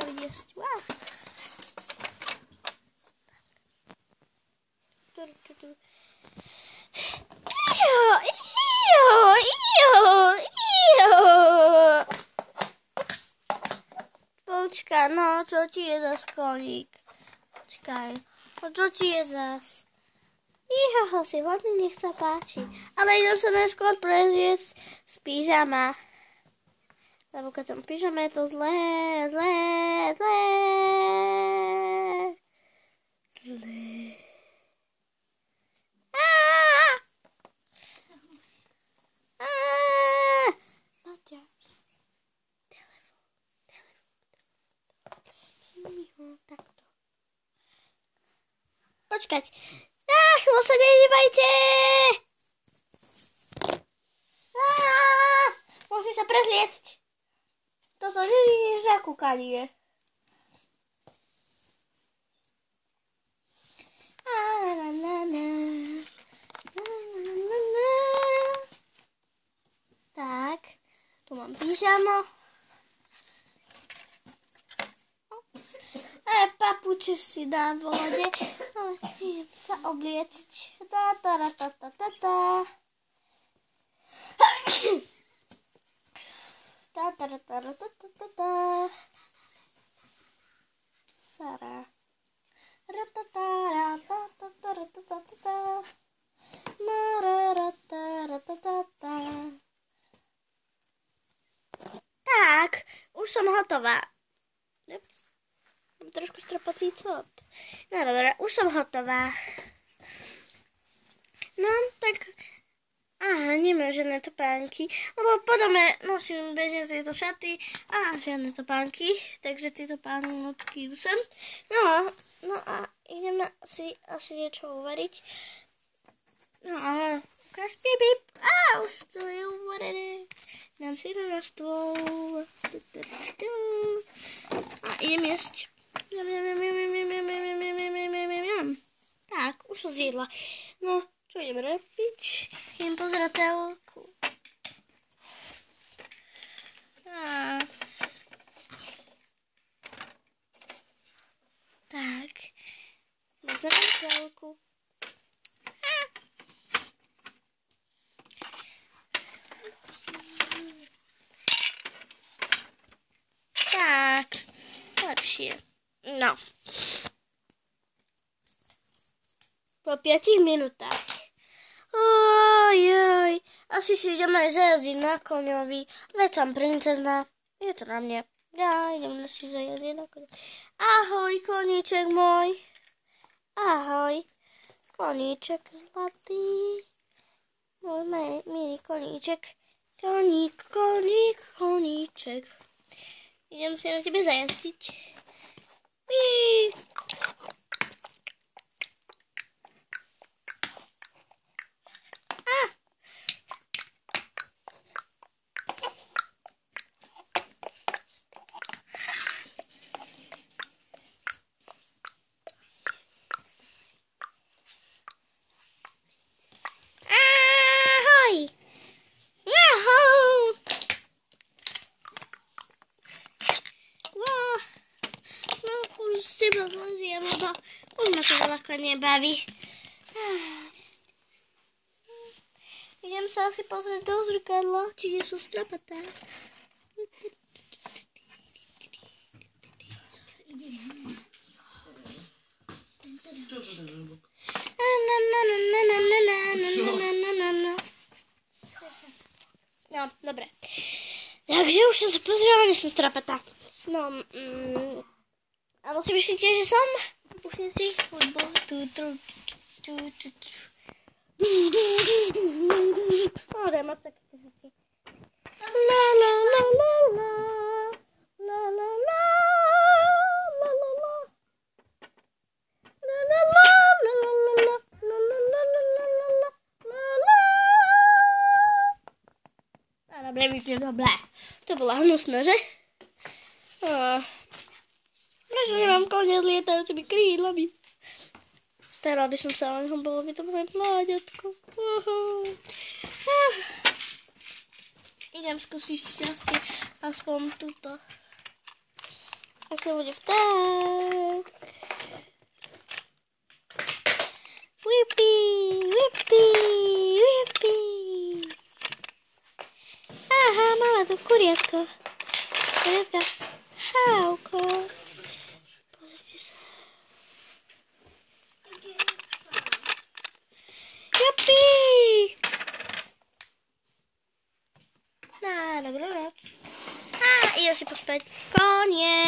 pripraviť jesť. Wow. Počkaj, no, čo ti je zas, koník? Počkaj, no čo ti je zas? Iho, si hodný, nech sa páči. Ale idem sa najskôr prezrieť z pyžama. Lebo keď som v pyžame, je to zlé. Nadia. Telefón. Takto. Počkať. Chvíľu sa nedívajte. Môžem sa prezliecť. Toto nie je za kúkanie. Tak, tu mám pyžamo. Papuče si dám v vode, ale idem sa obliecť. Sara. Tak, už som hotová. Mám trošku stropací cop. No dobré, už som hotová. No, tak... Aha, nemám žiadne topánky, lebo potom nosím bežne tieto šaty a žiadne topánky, takže tieto pánočky idú sem. No a ideme si asi niečo uvariť. No a ukáž, pip. Už to je uvarené. Dám si na stôl. A idem jesť. Tak, už som zjedla. No, čo idem robiť? Idem pozerať telku. Tak, pozerám telku. Tak, lepšie. No. Po 5 minútach. Ojoj, asi si ideme zajazdiť na koňovi. Veď som princezna. Je to na mne. Ja idem si zajazdiť na koňovi. Ahoj, koníček môj. Ahoj, koníček zlatý. Môj milý koníček. Koníček. Idem si na tebe zajazdiť. Už ma to veľa nebaví. Idem sa asi pozrieť do zrkadla, či nie sú strapatá. No, dobre. Takže už som sa pozrela, nie som strapatá. No, a si myslíte, že som? Pustím si hudbu. Daj moc také veci. La la la la la. La la la. La la la. La la la. La la la. La la la. La la la. Dobre, vypne, dobre. To bola hnusná, že? Prečo nemám koniec lietajúcimi krídlami? Starala by som sa o neho, bolo by to moje mláďatko. Idem skúsiť šťastie, aspoň túto. Jak to bude vták. Whippy, whippy, whippy. Aha, mala to kuriatko. Kuriatka. Hauko. Pozrite sa. Juppy. Dobrú noc. Idem si pospať. Koniec.